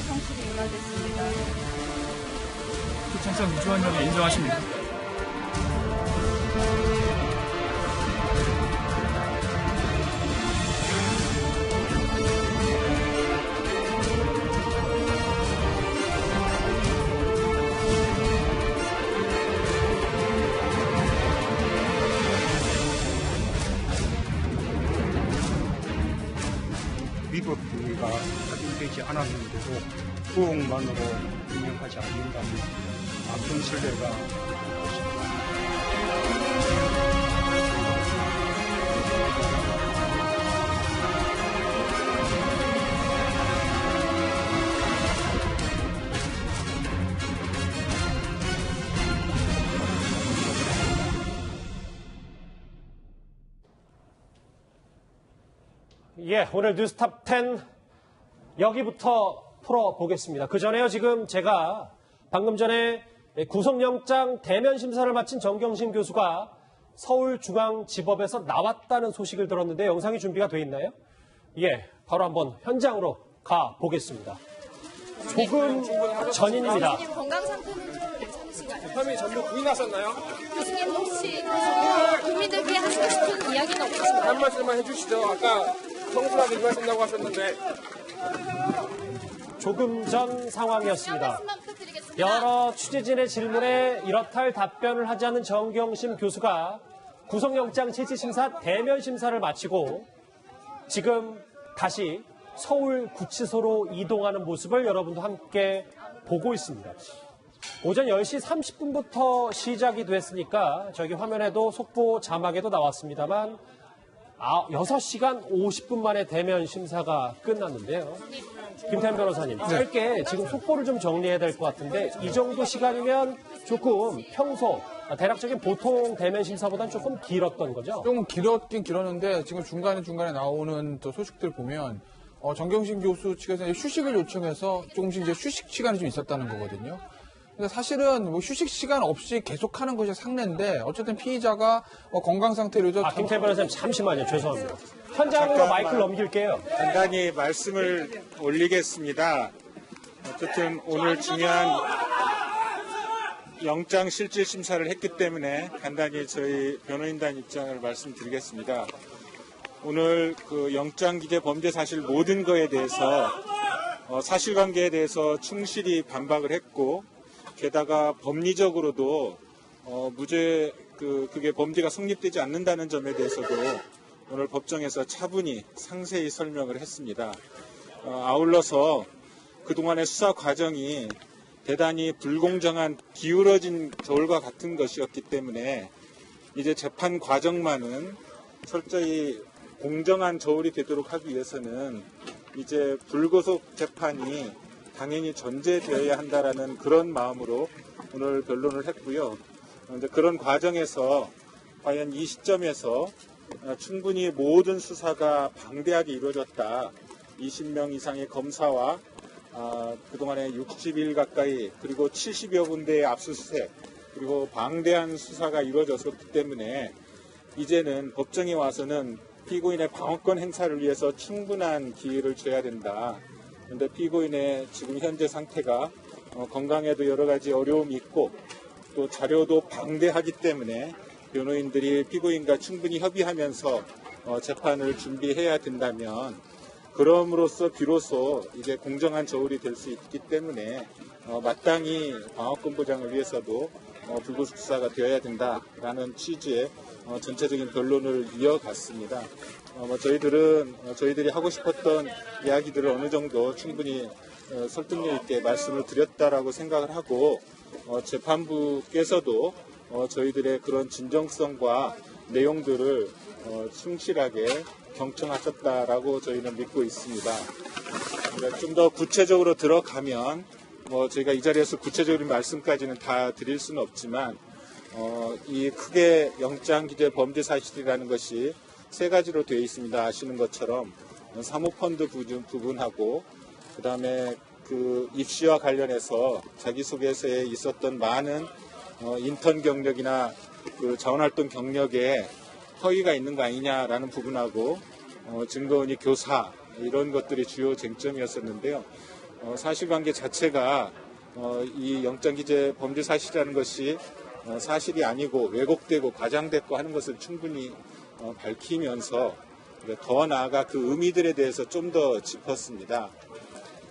성실히 임하겠습니다. 교창장 유주환 의원 인정하십니까? 위법 행위가 확인되지 않았는데도 부응만으로 임명하지 않는다면 큰 신뢰가 없습니다. 예, 오늘 뉴스탑 10 여기부터 풀어보겠습니다. 그 전에요, 지금 제가 방금 전에 구속영장 대면 심사를 마친 정경심 교수가 서울중앙지법에서 나왔다는 소식을 들었는데 영상이 준비가 돼 있나요? 예, 바로 한번 현장으로 가보겠습니다. 조금 전인입니다. 교수님 건강 상태는 좀 괜찮으신가요? 재판이 전부 부인하셨나요? 교수님 혹시 국민들께 하시고 싶은 이야기는 없으신가요? 한 말씀만 해주시죠. 아까 청소하게 일하신다고 하셨는데. 조금 전 상황이었습니다. 말씀만 부탁드리겠습니다. 여러 취재진의 질문에 이렇다 할 답변을 하지 않은 정경심 교수가 구속영장 실질심사 대면 심사를 마치고 지금 다시 서울구치소로 이동하는 모습을 여러분도 함께 보고 있습니다. 오전 10시 30분부터 시작이 됐으니까 저기 화면에도 속보 자막에도 나왔습니다만 6시간 50분 만에 대면 심사가 끝났는데요. 김태현 변호사님, 짧게 지금 속보를 좀 정리해야 될 것 같은데 이 정도 시간이면 조금 평소 대략적인 보통 대면 심사보다는 조금 길었던 거죠? 좀 길었긴 길었는데 지금 중간에 나오는 또 소식들 보면 정경심 교수 측에서 휴식을 요청해서 조금씩 이제 휴식 시간이 좀 있었다는 거거든요. 근데 사실은 뭐 휴식 시간 없이 계속하는 것이 상례인데 어쨌든 피의자가 건강 상태로 김태현 변호사님 잠시만요. 죄송합니다. 현장으로 마이크를 넘길게요. 간단히 말씀을 올리겠습니다. 어쨌든 오늘 중요한 영장 실질 심사를 했기 때문에 간단히 저희 변호인단 입장을 말씀드리겠습니다. 오늘 그 영장 기재 범죄 사실 모든 거에 대해서 사실관계에 대해서 충실히 반박을 했고 게다가 법리적으로도 무죄 그게 범죄가 성립되지 않는다는 점에 대해서도 오늘 법정에서 차분히 상세히 설명을 했습니다. 아울러서 그동안의 수사 과정이 대단히 불공정한 기울어진 저울과 같은 것이었기 때문에 이제 재판 과정만은 철저히 공정한 저울이 되도록 하기 위해서는 이제 불구속 재판이 당연히 전제되어야 한다라는 그런 마음으로 오늘 변론을 했고요. 이제 그런 과정에서 과연 이 시점에서 충분히 모든 수사가 방대하게 이루어졌다. 20명 이상의 검사와 그동안에 60일 가까이 그리고 70여 군데의 압수수색 그리고 방대한 수사가 이루어졌기 때문에 이제는 법정에 와서는 피고인의 방어권 행사를 위해서 충분한 기회를 줘야 된다. 그런데 피고인의 지금 현재 상태가 건강에도 여러 가지 어려움이 있고 또 자료도 방대하기 때문에 변호인들이 피고인과 충분히 협의하면서 재판을 준비해야 된다면 그럼으로써 비로소 이제 공정한 저울이 될 수 있기 때문에 마땅히 방어권 보장을 위해서도 불구속 수사가 되어야 된다라는 취지의 전체적인 변론을 이어갔습니다. 저희들이 하고 싶었던 이야기들을 어느 정도 충분히 설득력 있게 말씀을 드렸다라고 생각을 하고 재판부께서도 저희들의 그런 진정성과 내용들을 충실하게 경청하셨다라고 저희는 믿고 있습니다. 좀 더 구체적으로 들어가면 저희가 이 자리에서 구체적인 말씀까지는 다 드릴 수는 없지만 이 크게 영장 기재 범죄 사실이라는 것이 세 가지로 되어 있습니다. 아시는 것처럼 사모펀드 부분하고 그다음에 그 입시와 관련해서 자기소개서에 있었던 많은 인턴 경력이나 그 자원활동 경력에 허위가 있는 거 아니냐라는 부분하고 증거원이 교사 이런 것들이 주요 쟁점이었었는데요. 사실관계 자체가 이 영장기재 범죄 사실이라는 것이 사실이 아니고 왜곡되고 과장됐고 하는 것을 충분히 밝히면서 더 나아가 그 의미들에 대해서 좀 더 짚었습니다.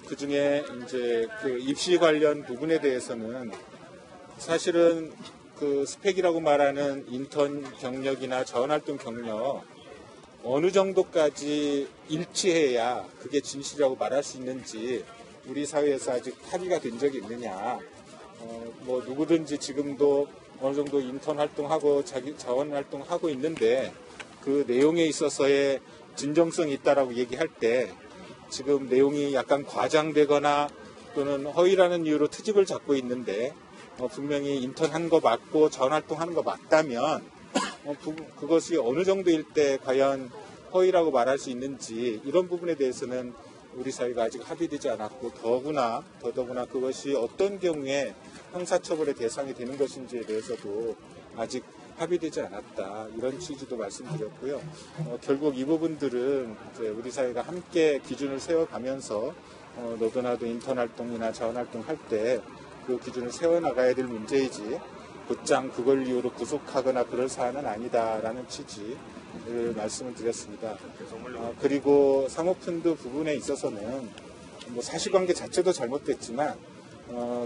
그 중에 이제 그 입시 관련 부분에 대해서는 사실은 그 스펙이라고 말하는 인턴 경력이나 자원활동 경력 어느 정도까지 일치해야 그게 진실이라고 말할 수 있는지 우리 사회에서 아직 합의가 된 적이 있느냐. 뭐 누구든지 지금도 어느 정도 인턴 활동하고 자기 자원 활동하고 있는데 그 내용에 있어서의 진정성이 있다라고 얘기할 때 지금 내용이 약간 과장되거나 또는 허위라는 이유로 트집을 잡고 있는데 분명히 인턴 한 거 맞고 자원 활동하는 거 맞다면 그것이 어느 정도일 때 과연 허위라고 말할 수 있는지 이런 부분에 대해서는 우리 사회가 아직 합의되지 않았고 더더구나 그것이 어떤 경우에 형사처벌의 대상이 되는 것인지에 대해서도 아직 합의되지 않았다. 이런 취지도 말씀드렸고요. 결국 이 부분들은 이제 우리 사회가 함께 기준을 세워가면서 너도 나도 인턴 활동이나 자원 활동 할 때 그 기준을 세워나가야 될 문제이지 곧장 그걸 이유로 구속하거나 그럴 사안은 아니다라는 취지를 말씀을 드렸습니다. 그리고 사모펀드 부분에 있어서는 뭐 사실관계 자체도 잘못됐지만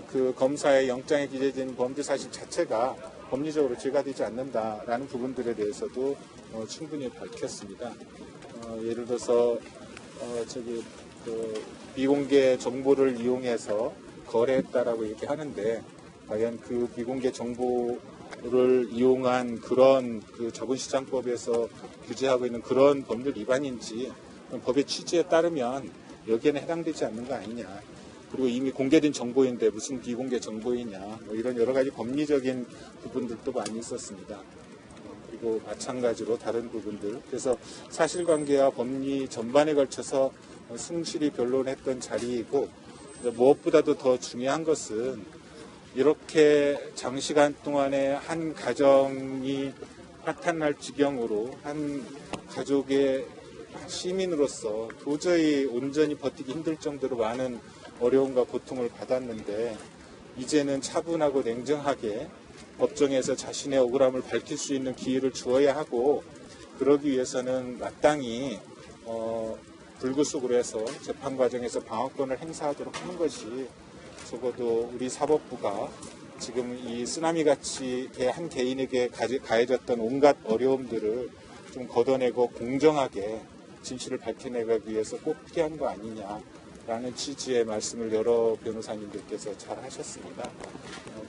그 검사의 영장에 기재된 범죄 사실 자체가 법리적으로 죄가 되지 않는다라는 부분들에 대해서도 충분히 밝혔습니다. 예를 들어서 비공개 정보를 이용해서 거래했다라고 얘기하는데 과연 그 비공개 정보를 이용한 그런 그 자본시장법에서 규제하고 있는 그런 법률 위반인지 법의 취지에 따르면 여기에는 해당되지 않는 거 아니냐. 그리고 이미 공개된 정보인데 무슨 비공개 정보이냐. 뭐 이런 여러 가지 법리적인 부분들도 많이 있었습니다. 그리고 마찬가지로 다른 부분들. 그래서 사실관계와 법리 전반에 걸쳐서 성실히 변론했던 자리이고 무엇보다도 더 중요한 것은 이렇게 장시간 동안에 한 가정이 파탄날 지경으로 한 가족의 시민으로서 도저히 온전히 버티기 힘들 정도로 많은 어려움과 고통을 받았는데 이제는 차분하고 냉정하게 법정에서 자신의 억울함을 밝힐 수 있는 기회를 주어야 하고 그러기 위해서는 마땅히 불구속으로 해서 재판 과정에서 방어권을 행사하도록 하는 것이 적어도 우리 사법부가 지금 이 쓰나미같이 한 개인에게 가해졌던 온갖 어려움들을 좀 걷어내고 공정하게 진실을 밝혀내기 위해서 꼭 필요한 거 아니냐라는 취지의 말씀을 여러 변호사님들께서 잘 하셨습니다.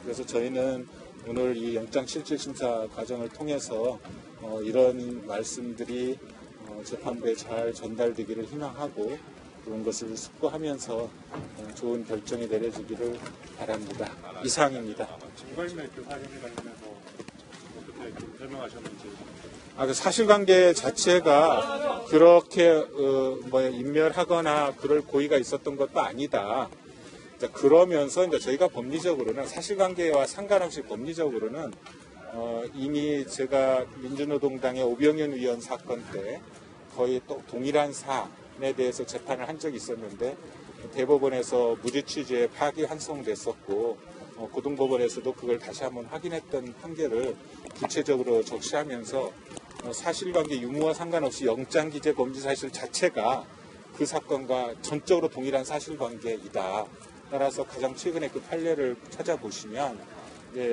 그래서 저희는 오늘 이 영장실질심사 과정을 통해서 이런 말씀들이 재판부에 잘 전달되기를 희망하고 그런 것을 숙고하면서 좋은 결정이 내려지기를 바랍니다. 이상입니다. 정관인의 교사님에 관련해서 어떻게 설명하셨는지. 그 사실관계 자체가 그렇게 인멸하거나 그럴 고의가 있었던 것도 아니다. 그러면서 이제 저희가 법리적으로는 사실관계와 상관없이 법리적으로는 이미 제가 민주노동당의 오병현 의원 사건 때 거의 또 동일한 사안에 대해서 재판을 한 적이 있었는데 대법원에서 무죄 취지에 파기환송됐었고 고등법원에서도 그걸 다시 한번 확인했던 판결을 구체적으로 적시하면서 사실관계 유무와 상관없이 영장기재 범죄 사실 자체가 그 사건과 전적으로 동일한 사실관계이다. 따라서 가장 최근에 그 판례를 찾아보시면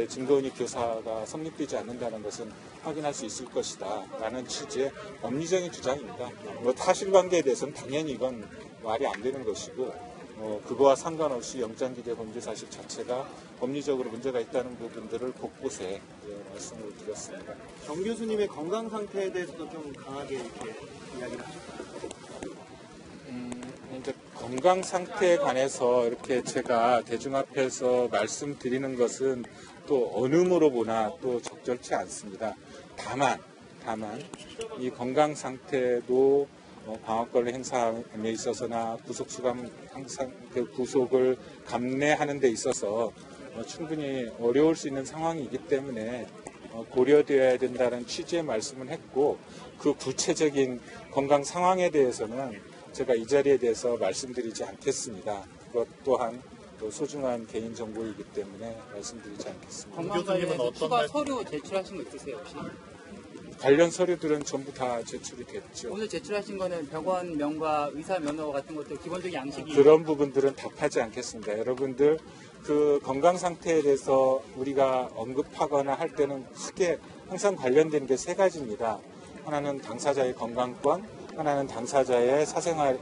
증거은닉 교사가 성립되지 않는다는 것은 확인할 수 있을 것이다 라는 취지의 법리적인 주장입니다. 사실관계에 대해서는 당연히 이건 말이 안 되는 것이고 그거와 상관없이 영장기재 범죄 사실 자체가 법리적으로 문제가 있다는 부분들을 곳곳에 말씀을 드렸습니다. 정 교수님의 건강 상태에 대해서도 좀 강하게 이렇게 이야기를 하셨나요? 이제 건강 상태에 관해서 이렇게 제가 대중 앞에서 말씀드리는 것은 또 어느 으로 보나 또 적절치 않습니다. 다만 이 건강 상태도 방어권을 행사함에 있어서나 구속수감 항상 그 구속을 감내하는 데 있어서 충분히 어려울 수 있는 상황이기 때문에 고려되어야 된다는 취지의 말씀을 했고 그 구체적인 건강 상황에 대해서는 제가 이 자리에 대해서 말씀드리지 않겠습니다. 그것 또한 또 소중한 개인 정보이기 때문에 말씀드리지 않겠습니다. 건강관련해서 추가 서류 제출하신 거 있으세요 혹시? 관련 서류들은 전부 다 제출이 됐죠. 오늘 제출하신 거는 병원 명과 의사 면허 같은 것들 기본적인 양식이 그런 부분들은 답하지 않겠습니다. 여러분들 그 건강 상태에 대해서 우리가 언급하거나 할 때는 크게 항상 관련된 게 세 가지입니다. 하나는 당사자의 건강권, 하나는 당사자의 사생활,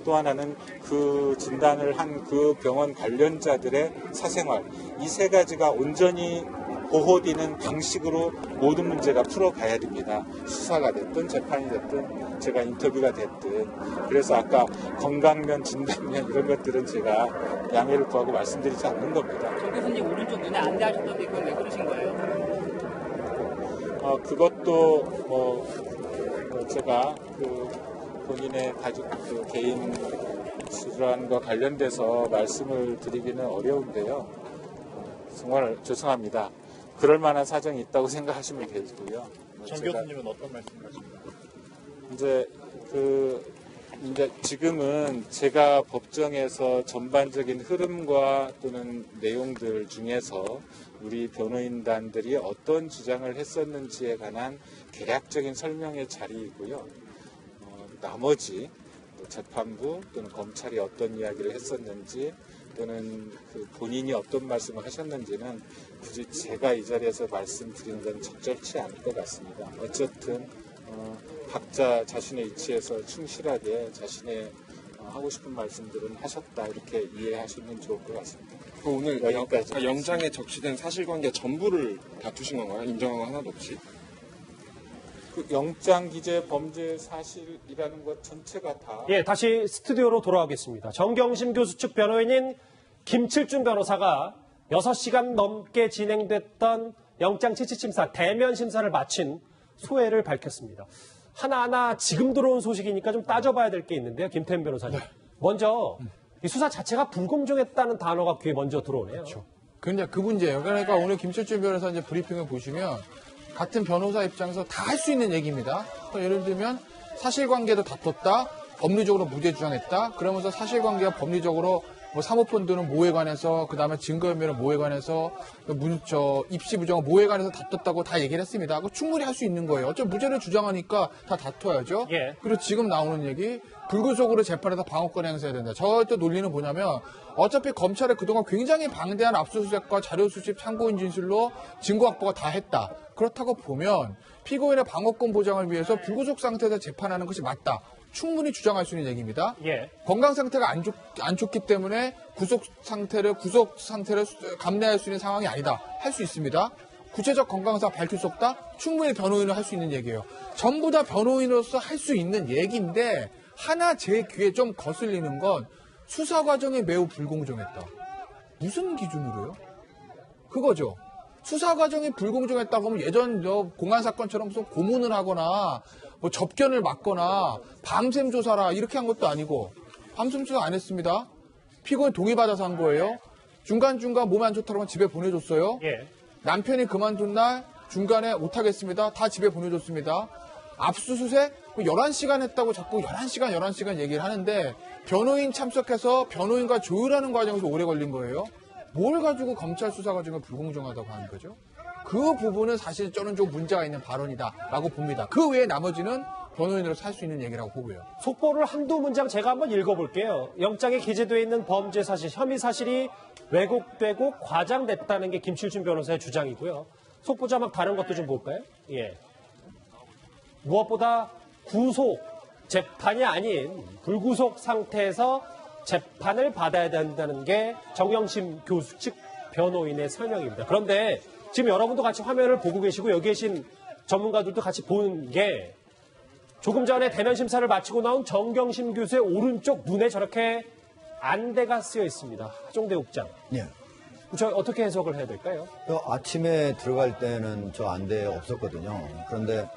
또 하나는 그 진단을 한 그 병원 관련자들의 사생활. 이 세 가지가 온전히 보호되는 방식으로 모든 문제가 풀어가야 됩니다. 수사가 됐든 재판이 됐든 제가 인터뷰가 됐든. 그래서 아까 건강면, 진단면 이런 것들은 제가 양해를 구하고 말씀드리지 않는 겁니다. 정 교수님 오른쪽 눈에 안대하셨던데 그건 왜 그러신 거예요? 그것도 제가 그 본인의 가족 그 개인 질환과 관련돼서 말씀을 드리기는 어려운데요. 정말 죄송합니다. 그럴 만한 사정이 있다고 생각하시면 되고요. 정 교수님은 어떤 말씀하십니까? 이제 지금은 제가 법정에서 전반적인 흐름과 또는 내용들 중에서 우리 변호인단들이 어떤 주장을 했었는지에 관한 개략적인 설명의 자리이고요. 나머지 재판부 또는 검찰이 어떤 이야기를 했었는지 또는 그 본인이 어떤 말씀을 하셨는지는 굳이 제가 이 자리에서 말씀드리는 건 적절치 않을 것 같습니다. 어쨌든 각자 자신의 위치에서 충실하게 자신의 하고 싶은 말씀들은 하셨다 이렇게 이해하시면 좋을 것 같습니다. 오늘 여기까지 영장에 적시된 사실관계 전부를 다투신 건가요? 인정한 거 하나도 없이? 그 영장 기재 범죄 사실이라는 것 전체가 다 예, 다시 스튜디오로 돌아오겠습니다. 정경심 교수 측 변호인인 김칠중 변호사가 6시간 넘게 진행됐던 영장 채취심사 대면 심사를 마친 소회를 밝혔습니다. 하나하나 지금 들어온 소식이니까 좀 따져봐야 될 게 있는데요. 김태현 변호사님. 먼저 이 수사 자체가 불공정했다는 단어가 귀에 먼저 들어오네요. 그렇죠. 근데 그 문제예요. 그러니까 오늘 김철준 변호사 이제 브리핑을 보시면 같은 변호사 입장에서 다 할 수 있는 얘기입니다. 예를 들면 사실관계도 다퉜다, 법리적으로 무죄 주장했다. 그러면서 사실관계와 법리적으로 뭐 사모펀드는 뭐에 관해서, 그 다음에 증거인멸은 뭐에 관해서, 입시 부정 뭐에 관해서 다퉜다고 다 얘기를 했습니다. 그거 충분히 할 수 있는 거예요. 어차피 무죄를 주장하니까 다 다퉈야죠. 예. 그리고 지금 나오는 얘기, 불구속으로 재판에서 방어권 행사해야 된다. 저때 논리는 뭐냐면 어차피 검찰에 그동안 굉장히 방대한 압수수색과 자료 수집, 참고인 진술로 증거 확보가 다 했다. 그렇다고 보면 피고인의 방어권 보장을 위해서 불구속 상태에서 재판하는 것이 맞다. 충분히 주장할 수 있는 얘기입니다. 예. 건강 상태가 안 좋기 때문에 구속 상태를 감내할 수 있는 상황이 아니다. 할 수 있습니다. 구체적 건강상 밝힐 수 없다? 충분히 변호인은 할 수 있는 얘기예요. 전부 다 변호인으로서 할 수 있는 얘기인데 하나 제 귀에 좀 거슬리는 건 수사 과정이 매우 불공정했다. 무슨 기준으로요? 그거죠. 수사 과정이 불공정했다고 하면 예전 공안 사건처럼 무슨 고문을 하거나 뭐 접견을 막거나 밤샘 조사라 이렇게 한 것도 아니고 밤샘 조사 안 했습니다. 피고인 동의받아서 한 거예요. 중간중간 몸이 안 좋다고 하면 집에 보내줬어요. 예. 남편이 그만둔 날 중간에 못하겠습니다. 다 집에 보내줬습니다. 압수수색 11시간 했다고 자꾸 11시간 얘기를 하는데 변호인 참석해서 변호인과 조율하는 과정에서 오래 걸린 거예요. 뭘 가지고 검찰 수사 과정을 불공정하다고 하는 거죠? 그 부분은 사실 저는 좀 문제가 있는 발언이다라고 봅니다. 그 외에 나머지는 변호인으로서 할 수 있는 얘기라고 보고요. 속보를 한두 문장 제가 한번 읽어볼게요. 영장에 기재되어 있는 범죄 사실, 혐의 사실이 왜곡되고 과장됐다는 게 김칠준 변호사의 주장이고요. 속보 자막 다른 것도 좀 볼까요? 예. 무엇보다 구속, 재판이 아닌 불구속 상태에서 재판을 받아야 된다는 게 정경심 교수 측 변호인의 설명입니다. 그런데 지금 여러분도 같이 화면을 보고 계시고 여기 계신 전문가들도 같이 보는 게 조금 전에 대면 심사를 마치고 나온 정경심 교수의 오른쪽 눈에 저렇게 안대가 쓰여 있습니다. 하종대 국장. 예. 저 어떻게 해석을 해야 될까요? 아침에 들어갈 때는 저 안대 없었거든요. 그런데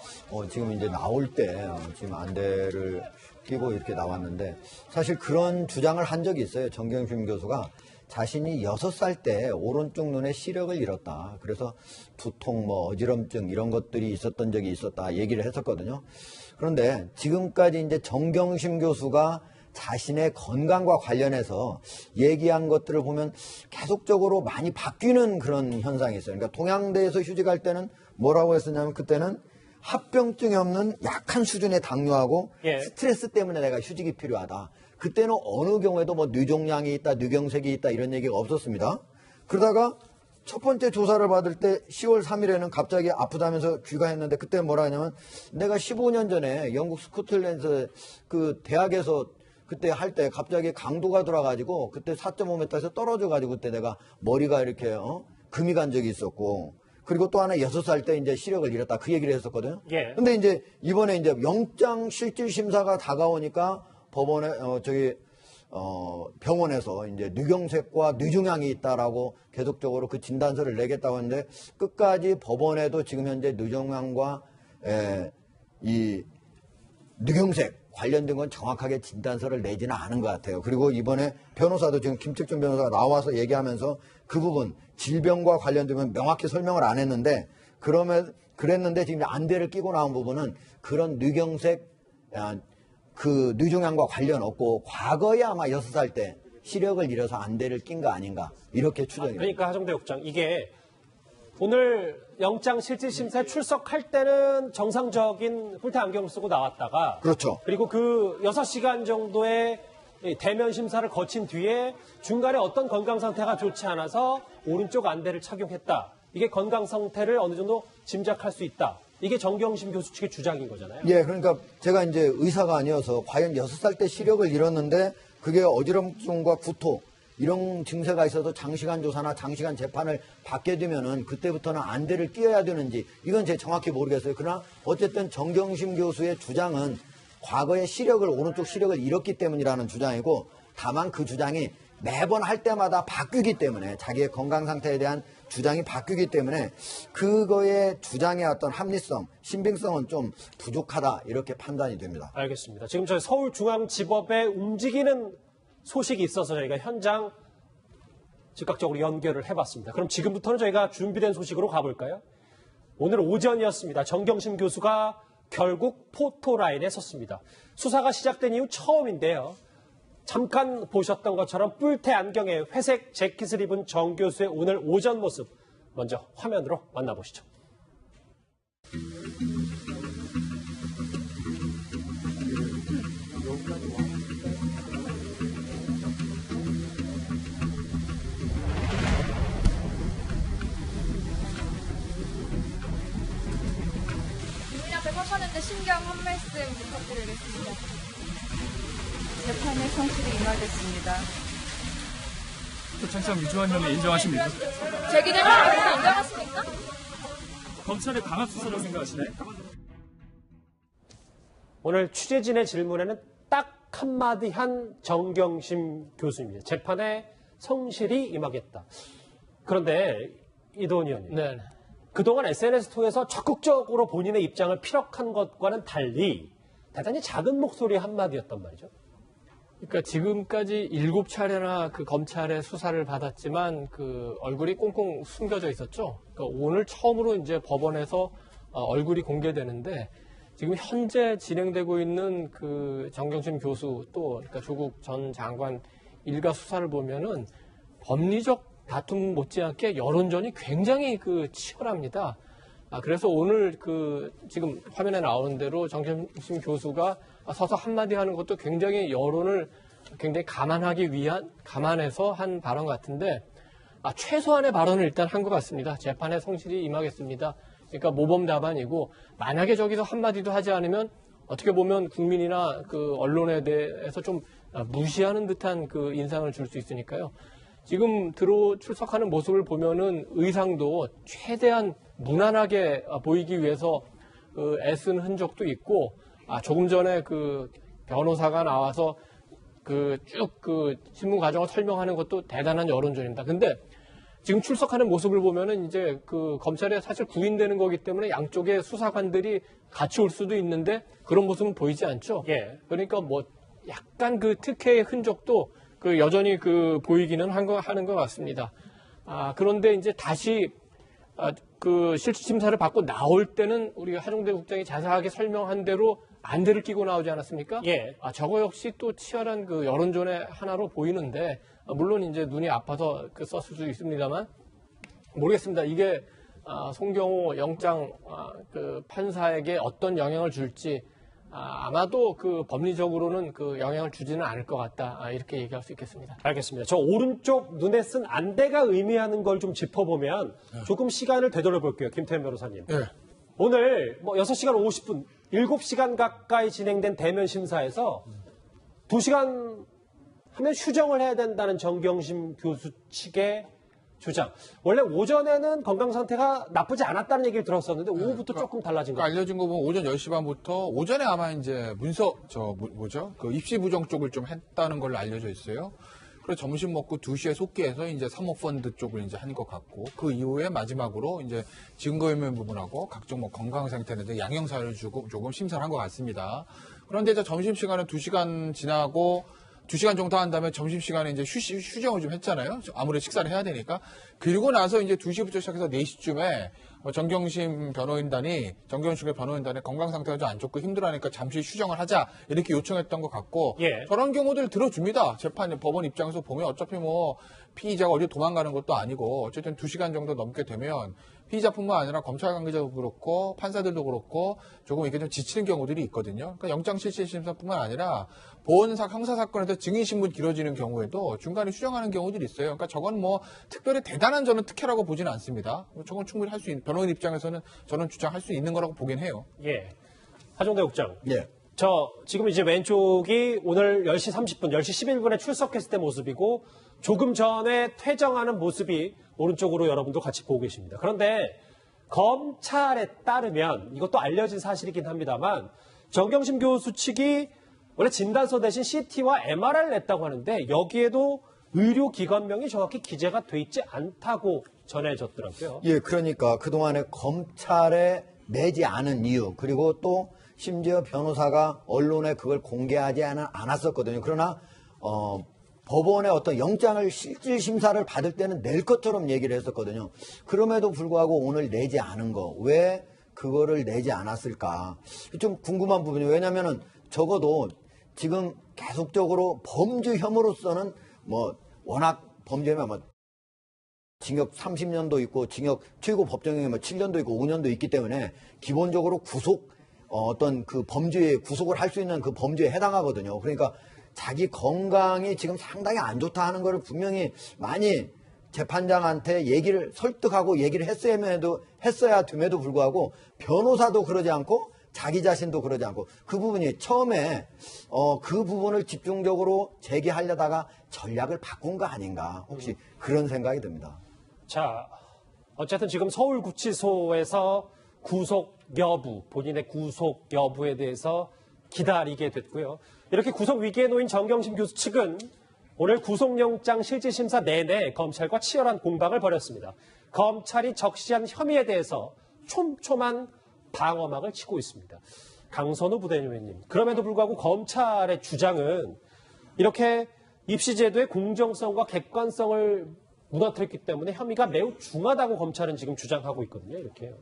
지금 이제 나올 때 지금 안대를 끼고 이렇게 나왔는데 사실 그런 주장을 한 적이 있어요. 정경심 교수가 자신이 6살 때 오른쪽 눈에 시력을 잃었다. 그래서 두통, 어지럼증 이런 것들이 있었던 적이 있었다 얘기를 했었거든요. 그런데 지금까지 이제 정경심 교수가 자신의 건강과 관련해서 얘기한 것들을 보면 계속적으로 많이 바뀌는 그런 현상이 있어요. 그러니까 동양대에서 휴직할 때는 뭐라고 했었냐면 그때는 합병증이 없는 약한 수준의 당뇨하고 예. 스트레스 때문에 내가 휴직이 필요하다. 그때는 어느 경우에도 뭐 뇌종양이 있다, 뇌경색이 있다 이런 얘기가 없었습니다. 그러다가 첫 번째 조사를 받을 때 10월 3일에는 갑자기 아프다면서 귀가했는데 그때 뭐라 하냐면 내가 15년 전에 영국 스코틀랜드 그 대학에서 그때 할 때 갑자기 강도가 돌아가지고 그때 4.5m에서 떨어져가지고 그때 내가 머리가 이렇게 금이 간 적이 있었고 그리고 또 하나 6살 때 이제 시력을 잃었다 그 얘기를 했었거든요. 예. 근데 이제 이번에 이제 영장 실질 심사가 다가오니까 법원에 병원에서 이제 뇌경색과 뇌종양이 있다라고 계속적으로 그 진단서를 내겠다고 하는데 끝까지 법원에도 지금 현재 뇌종양과 이 뇌경색 관련된 건 정확하게 진단서를 내지는 않은 것 같아요. 그리고 이번에 변호사도 지금 김책준 변호사가 나와서 얘기하면서 그 부분 질병과 관련되면 명확히 설명을 안 했는데 그랬는데 지금 안대를 끼고 나온 부분은 그런 뇌경색 그 뇌종양과 관련 없고 과거에 아마 6살 때 시력을 잃어서 안대를 낀 거 아닌가 이렇게 추정이 됩니다. 그러니까 하정대 국장 이게 오늘 영장 실질심사에 출석할 때는 정상적인 뿔테 안경을 쓰고 나왔다가 그렇죠. 그리고 그 6시간 정도의 대면 심사를 거친 뒤에 중간에 어떤 건강 상태가 좋지 않아서 오른쪽 안대를 착용했다. 이게 건강 상태를 어느 정도 짐작할 수 있다. 이게 정경심 교수 측의 주장인 거잖아요. 예, 그러니까 제가 이제 의사가 아니어서 과연 6살 때 시력을 잃었는데 그게 어지럼증과 구토 이런 증세가 있어서 장시간 조사나 장시간 재판을 받게 되면은 그때부터는 안대를 끼워야 되는지 이건 제가 정확히 모르겠어요. 그러나 어쨌든 정경심 교수의 주장은 과거에 오른쪽 시력을 잃었기 때문이라는 주장이고 다만 그 주장이 매번 할 때마다 바뀌기 때문에 자기의 건강 상태에 대한 주장이 바뀌기 때문에 그거의 주장의 어떤 합리성, 신빙성은 좀 부족하다 이렇게 판단이 됩니다. 알겠습니다. 지금 저희 서울중앙지법에 움직이는 소식이 있어서 저희가 현장 즉각적으로 연결을 해봤습니다. 그럼 지금부터는 저희가 준비된 소식으로 가볼까요? 오늘 오전이었습니다. 정경심 교수가 결국 포토라인에 섰습니다. 수사가 시작된 이후 처음인데요. 잠깐 보셨던 것처럼 뿔테 안경에 회색 재킷을 입은 정 교수의 오늘 오전 모습 먼저 화면으로 만나보시죠. 국민 앞에 서셨는데 심경 한 말씀 부탁드리겠습니다. 재판의 성실히 임하겠습니다. 표창장 위조한 혐의 인정하십니까? 제기된 혐의 인정하십니까? 검찰의 강압 수사라고 생각하시나요? 오늘 취재진의 질문에는 딱 한마디 한 정경심 교수입니다. 재판에 성실히 임하겠다. 그런데 이도훈 의원님. 네. 그동안 SNS 통해서 적극적으로 본인의 입장을 피력한 것과는 달리 대단히 작은 목소리의 한마디였단 말이죠. 그러니까 지금까지 7차례나 그 검찰의 수사를 받았지만 그 얼굴이 꽁꽁 숨겨져 있었죠. 그러니까 오늘 처음으로 이제 법원에서 얼굴이 공개되는데 지금 현재 진행되고 있는 그 정경심 교수 또 그러니까 조국 전 장관 일가 수사를 보면은 법리적 다툼 못지않게 여론전이 굉장히 그 치열합니다. 그래서 오늘 그 지금 화면에 나오는 대로 정경심 교수가 서서 한마디 하는 것도 굉장히 여론을 굉장히 감안해서 한 발언 같은데 최소한의 발언을 일단 한 것 같습니다. 재판에 성실히 임하겠습니다. 그러니까 모범 답안이고 만약에 저기서 한마디도 하지 않으면 어떻게 보면 국민이나 그 언론에 대해서 좀 무시하는 듯한 그 인상을 줄 수 있으니까요. 지금 출석하는 모습을 보면은 의상도 최대한 무난하게 보이기 위해서 애쓴 흔적도 있고 조금 전에 그 변호사가 나와서 쭉 신문 과정을 설명하는 것도 대단한 여론전입니다. 근데 지금 출석하는 모습을 보면은 이제 그 검찰에 사실 구인되는 거기 때문에 양쪽의 수사관들이 같이 올 수도 있는데 그런 모습은 보이지 않죠. 예. 그러니까 뭐 약간 그 특혜의 흔적도 여전히 보이기는 하는 것 같습니다. 그런데 이제 다시 그 실질심사를 받고 나올 때는 우리 하정대 국장이 자세하게 설명한 대로 안대를 끼고 나오지 않았습니까? 예. 저거 역시 또 치열한 그 여론전의 하나로 보이는데, 물론 이제 눈이 아파서 썼을 수 있습니다만, 모르겠습니다. 이게 송경호 영장 그 판사에게 어떤 영향을 줄지 아마도 그 법리적으로는 그 영향을 주지는 않을 것 같다. 이렇게 얘기할 수 있겠습니다. 알겠습니다. 저 오른쪽 눈에 쓴 안대가 의미하는 걸 좀 짚어보면 조금 시간을 되돌려볼게요. 김태현 변호사님. 네. 오늘 뭐 6시간 50분, 7시간 가까이 진행된 대면 심사에서 2시간 하면 휴정을 해야 된다는 정경심 교수 측의 주장. 원래 오전에는 건강 상태가 나쁘지 않았다는 얘기를 들었었는데 오후부터 조금 달라진 거. 알려진 거 보면 오전 10시 반부터 오전에 아마 이제 그 입시 부정 쪽을 좀 했다는 걸로 알려져 있어요. 그래서 점심 먹고 2시에 속기해서 이제 사모펀드 쪽을 이제 한 것 같고, 그 이후에 마지막으로 이제 증거인멸 부분하고 각종 뭐 건강 상태나 양형 사유를 주고 조금 심사를 한 것 같습니다. 그런데 이제 점심시간은 2시간 지나고 2시간 정도 한 다음에 점심시간에 이제 휴정을 좀 했잖아요. 아무래도 식사를 해야 되니까. 그리고 나서 이제 2시부터 시작해서 4시쯤에 정경심 변호인단의 건강 상태가 좀 안 좋고 힘들어하니까 잠시 휴정을 하자 이렇게 요청했던 것 같고, 예. 저런 경우들 들어줍니다. 법원 입장에서 보면 어차피 뭐 피의자가 어디 도망가는 것도 아니고 어쨌든 2시간 정도 넘게 되면 피의자뿐만 아니라 검찰 관계자도 그렇고 판사들도 그렇고 조금 이게 좀 지치는 경우들이 있거든요. 그러니까 영장실질심사뿐만 아니라 형사사건에서 증인신문 길어지는 경우에도 중간에 휴정하는 경우들이 있어요. 그러니까 저건 뭐 특별히 대단한 저는 특혜라고 보지는 않습니다. 저건 충분히 할 수 있는, 변호인 입장에서는 저는 주장할 수 있는 거라고 보긴 해요. 예. 하종대 국장. 예. 지금 이제 왼쪽이 오늘 10시 30분, 10시 11분에 출석했을 때 모습이고 조금 전에 퇴정하는 모습이 오른쪽으로 여러분도 같이 보고 계십니다. 그런데 검찰에 따르면 이것도 알려진 사실이긴 합니다만 정경심 교수 측이 원래 진단서 대신 CT와 MRI를 냈다고 하는데 여기에도 의료기관명이 정확히 기재가 돼 있지 않다고 전해졌더라고요. 예, 그러니까 그동안에 검찰에 내지 않은 이유, 그리고 또 심지어 변호사가 언론에 그걸 공개하지 않았었거든요. 그러나 법원의 어떤 영장을 실질 심사를 받을 때는 낼 것처럼 얘기를 했었거든요. 그럼에도 불구하고 오늘 내지 않은 거, 왜 그거를 내지 않았을까? 좀 궁금한 부분이에요. 왜냐면은 적어도 지금 계속적으로 범죄 혐의로서는 뭐 워낙 범죄면 뭐 징역 30년도 있고 징역 최고 법정형이 뭐 7년도 있고 5년도 있기 때문에 기본적으로 어떤 그 범죄에 구속을 할 수 있는 그 범죄에 해당하거든요. 그러니까 자기 건강이 지금 상당히 안 좋다 하는 거를 분명히 많이 재판장한테 설득하고 얘기를 했어야 됨에도 불구하고 변호사도 그러지 않고 자기 자신도 그러지 않고 그 부분이 처음에 그 부분을 집중적으로 제기하려다가 전략을 바꾼 거 아닌가 혹시 그런 생각이 듭니다. 자, 어쨌든 지금 서울구치소에서 본인의 구속 여부에 대해서 기다리게 됐고요. 이렇게 구속 위기에 놓인 정경심 교수 측은 오늘 구속영장 실질심사 내내 검찰과 치열한 공방을 벌였습니다. 검찰이 적시한 혐의에 대해서 촘촘한 방어막을 치고 있습니다. 강선우 부대변인님, 그럼에도 불구하고 검찰의 주장은 이렇게 입시제도의 공정성과 객관성을 무너뜨렸기 때문에 혐의가 매우 중하다고 검찰은 지금 주장하고 있거든요. 이렇게요.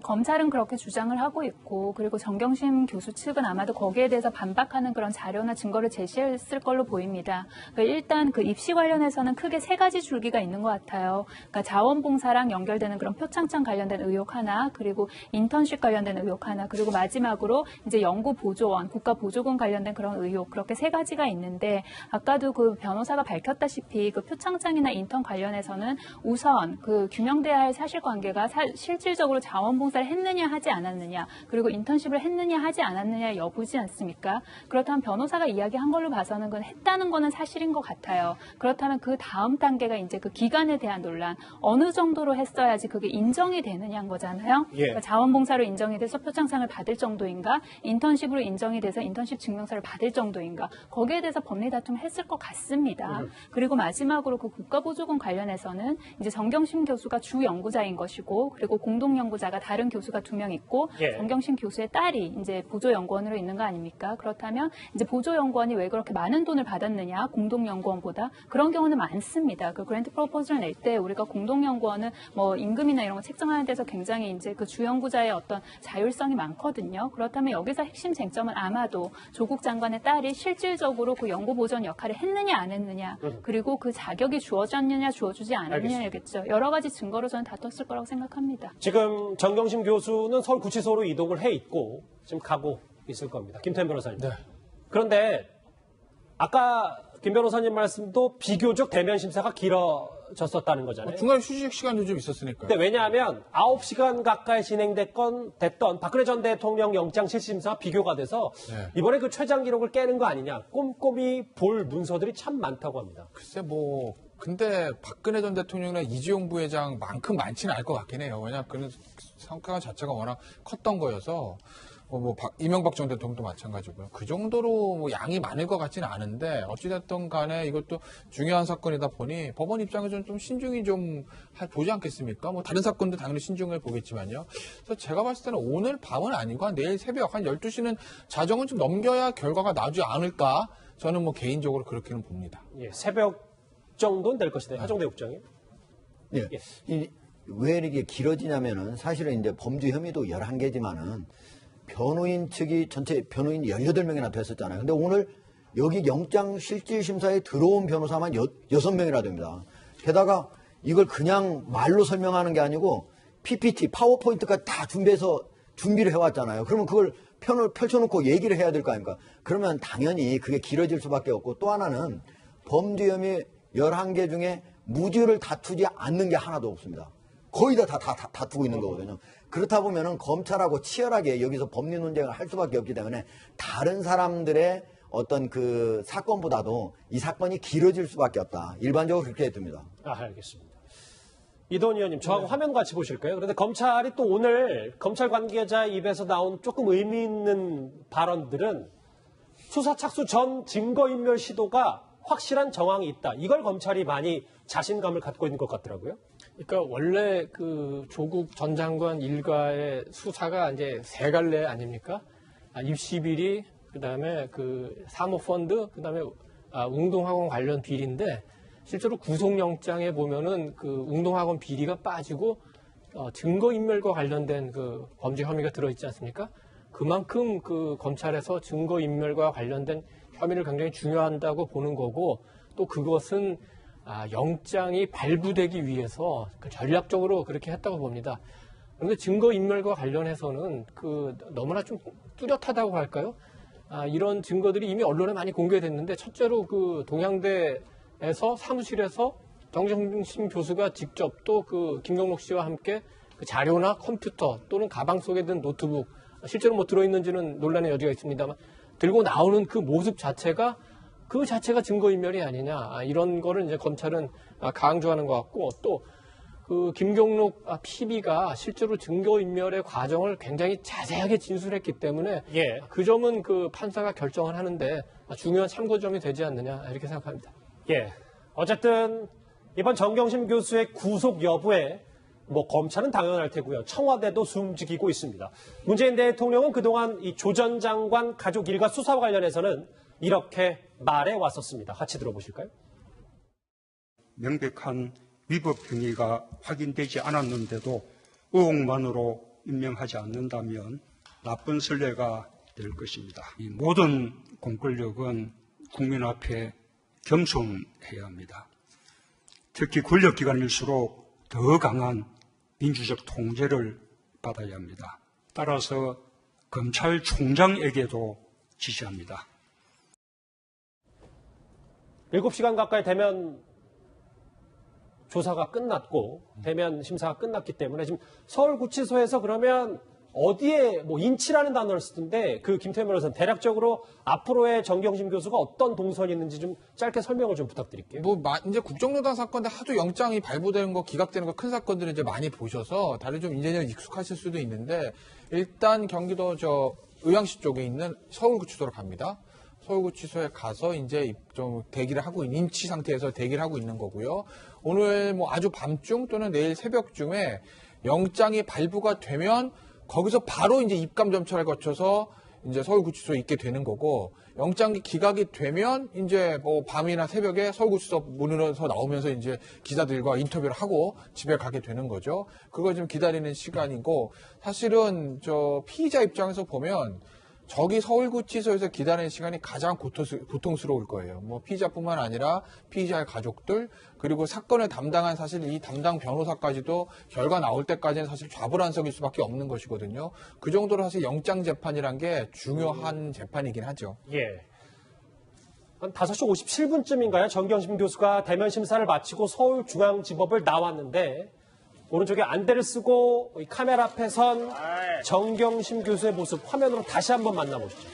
검찰은 그렇게 주장을 하고 있고, 그리고 정경심 교수 측은 아마도 거기에 대해서 반박하는 그런 자료나 증거를 제시했을 걸로 보입니다. 일단 그 입시 관련해서는 크게 3가지 줄기가 있는 것 같아요. 그러니까 자원봉사랑 연결되는 그런 표창장 관련된 의혹 하나, 그리고 인턴십 관련된 의혹 하나, 그리고 마지막으로 이제 연구보조원, 국가보조금 관련된 그런 의혹, 그렇게 3가지가 있는데, 아까도 그 변호사가 밝혔다시피 그 표창장이나 인턴 관련해서는 우선 그 규명돼야 할 사실관계가 실질적으로 자원봉사를 했느냐 하지 않았느냐, 그리고 인턴십을 했느냐 하지 않았느냐 여부지 않습니까? 그렇다면 변호사가 이야기한 걸로 봐서는 그건 했다는 거는 사실인 것 같아요. 그렇다면 그 다음 단계가 이제 그 기간에 대한 논란, 어느 정도로 했어야지 그게 인정이 되느냐인 거잖아요. 예. 그러니까 자원봉사로 인정이 돼서 표창장을 받을 정도인가, 인턴십으로 인정이 돼서 인턴십 증명서를 받을 정도인가, 거기에 대해서 법리 다툼을 했을 것 같습니다. 그리고 마지막으로 그 국가보조금 관련해서는 이제 정경심 교수가 주 연구자인 것이고, 그리고 공동연구자가 다른 교수가 2명 있고 예. 정경심 교수의 딸이 이제 보조연구원으로 있는 거 아닙니까? 그렇다면 이제 보조연구원이 왜 그렇게 많은 돈을 받았느냐? 공동연구원보다 그런 경우는 많습니다. 그 그랜트 프로포즈를 낼 때 우리가 공동연구원은 뭐 임금이나 이런 거 책정하는 데서 굉장히 이제 그 주연구자의 어떤 자율성이 많거든요. 그렇다면 여기서 핵심 쟁점은 아마도 조국 장관의 딸이 실질적으로 그 연구 보전 역할을 했느냐 안 했느냐, 그리고 그 자격이 주어졌느냐 주어주지 않았느냐겠죠. 여러 가지 증거로 저는 다퉜을 거라고 생각합니다. 지금 정경심 교수는 서울구치소로 이동을 해 있고 지금 가고 있을 겁니다. 김태현 변호사님. 네. 그런데 아까 김 변호사님 말씀도 비교적 대면 심사가 길어졌었다는 거잖아요. 중간에 휴식 시간도 좀 있었으니까요. 근데 왜냐하면 9시간 가까이 됐던 박근혜 전 대통령 영장 실질심사와 비교가 돼서 네. 이번에 그 최장 기록을 깨는 거 아니냐 꼼꼼히 볼 문서들이 참 많다고 합니다. 글쎄 근데 박근혜 전 대통령이나 이재용 부회장만큼 많지는 않을 것 같긴 해요. 왜냐하면 그런 성과 자체가 워낙 컸던 거여서 이명박 전 대통령도 마찬가지고요. 그 정도로 양이 많을 것 같지는 않은데 어찌됐든 간에 이것도 중요한 사건이다 보니 법원 입장에서는 좀 신중히 좀 보지 않겠습니까? 다른 사건도 당연히 신중해 보겠지만요. 그래서 제가 봤을 때는 오늘 밤은 아니고 내일 새벽 한 12시는 자정은 좀 넘겨야 결과가 나오지 않을까? 저는 개인적으로 그렇게는 봅니다. 예, 새벽 정도는 될 것이다. 하정대 국장이. 예. 왜 이렇게 길어지냐면은 사실은 이제 범죄 혐의도 11개지만은 변호인 측이 전체 변호인 18명이나 됐었잖아요. 근데 오늘 여기 영장 실질심사에 들어온 변호사만 6명이나 됩니다. 게다가 이걸 그냥 말로 설명하는 게 아니고 PPT, 파워포인트까지 다 준비를 해왔잖아요. 그러면 그걸 편을 펼쳐놓고 얘기를 해야 될 거 아닙니까? 그러면 당연히 그게 길어질 수밖에 없고, 또 하나는 범죄 혐의 11개 중에 무죄를 다투지 않는 게 하나도 없습니다. 거의 다 다투고 있는 거거든요. 그렇다 보면은 검찰하고 치열하게 여기서 법리 논쟁을 할 수밖에 없기 때문에 다른 사람들의 어떤 그 사건보다도 이 사건이 길어질 수밖에 없다. 일반적으로 그렇게 됩니다. 알겠습니다. 이도원 의원님, 저하고 화면 같이 보실까요? 그런데 검찰이 또 오늘 검찰 관계자 입에서 나온 조금 의미 있는 발언들은 수사 착수 전 증거인멸 시도가 확실한 정황이 있다. 이걸 검찰이 많이 자신감을 갖고 있는 것 같더라고요. 그러니까 원래 그 조국 전 장관 일가의 수사가 이제 3갈래 아닙니까? 입시-비리, 그다음에 그 사모펀드, 그다음에 웅동학원 관련 비리인데 실제로 구속영장에 보면은 그 웅동학원 비리가 빠지고 증거인멸과 관련된 그 범죄 혐의가 들어있지 않습니까? 그만큼 그 검찰에서 증거인멸과 관련된 혐의를 굉장히 중요한다고 보는 거고, 또 그것은 영장이 발부되기 위해서 전략적으로 그렇게 했다고 봅니다. 그런데 증거인멸과 관련해서는 너무나 좀 뚜렷하다고 할까요? 이런 증거들이 이미 언론에 많이 공개됐는데, 첫째로 그 동양대에서 사무실에서 정경심 교수가 직접 또 그 김경록 씨와 함께 그 자료나 컴퓨터 또는 가방 속에 든 노트북, 실제로 들어있는지는 논란의 여지가 있습니다만 들고 나오는 그 모습 자체가 증거인멸이 아니냐, 이런 거를 이제 검찰은 강조하는 것 같고, 또 그 김경록 PB가 실제로 증거인멸의 과정을 굉장히 자세하게 진술했기 때문에 그 점은 그 판사가 결정을 하는데 중요한 참고점이 되지 않느냐, 이렇게 생각합니다. 어쨌든 이번 정경심 교수의 구속 여부에 검찰은 당연할 테고요. 청와대도 숨지기고 있습니다. 문재인 대통령은 그동안 이 조 전 장관 가족 일가 수사와 관련해서는 이렇게 말해 왔었습니다. 같이 들어보실까요? 명백한 위법 행위가 확인되지 않았는데도 의혹만으로 임명하지 않는다면 나쁜 선례가 될 것입니다. 이 모든 공권력은 국민 앞에 겸손해야 합니다. 특히 권력기관일수록 더 강한 민주적 통제를 받아야 합니다. 따라서 검찰총장에게도 지시합니다. 7시간 가까이 대면 조사가 끝났고 대면 심사가 끝났기 때문에 지금 서울구치소에서 그러면 어디에 인치라는 단어를 쓰던데 그 김태현 변호사는 대략적으로 앞으로의 정경심 교수가 어떤 동선이 있는지 좀 짧게 설명을 좀 부탁드릴게요. 이제 국정농단 사건인데 하도 영장이 발부되는 거, 기각되는 거 큰 사건들을 이제 많이 보셔서 다들 좀 이제는 익숙하실 수도 있는데, 일단 경기도 의왕시 쪽에 있는 서울구치소로 갑니다. 서울구치소에 가서 이제 좀 대기를 하고 인치 상태에서 대기를 하고 있는 거고요. 오늘 아주 밤중 또는 내일 새벽쯤에 영장이 발부가 되면 거기서 바로 이제 입감 점차를 거쳐서 이제 서울구치소에 있게 되는 거고, 영장이 기각이 되면 이제 뭐 밤이나 새벽에 서울구치소 문으로서 나오면서 이제 기자들과 인터뷰를 하고 집에 가게 되는 거죠. 그걸 좀 기다리는 시간이고, 사실은 저 피의자 입장에서 보면 저기 서울구치소에서 기다리는 시간이 가장 고통스러울 거예요. 뭐 피의자뿐만 아니라 피의자의 가족들, 그리고 사건을 담당한 사실 이 담당 변호사까지도 결과 나올 때까지는 사실 좌불안석일 수밖에 없는 것이거든요. 그 정도로 사실 영장 재판이란 게 중요한 재판이긴 하죠. 예. 한 5시 57분쯤인가요? 정경심 교수가 대면 심사를 마치고 서울중앙지법을 나왔는데, 오른쪽에 안대를 쓰고 이 카메라 앞에 선 정경심 교수의 모습 화면으로 다시 한번 만나보시죠.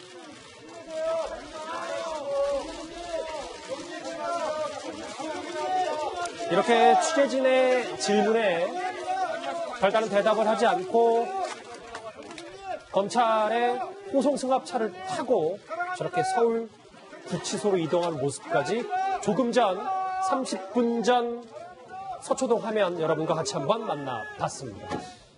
이렇게 취재진의 질문에 별다른 대답을 하지 않고 검찰의 호송승합차를 타고 저렇게 서울 구치소로 이동한 모습까지 조금 전 30분 전 서초동 화면 여러분과 같이 한번 만나봤습니다.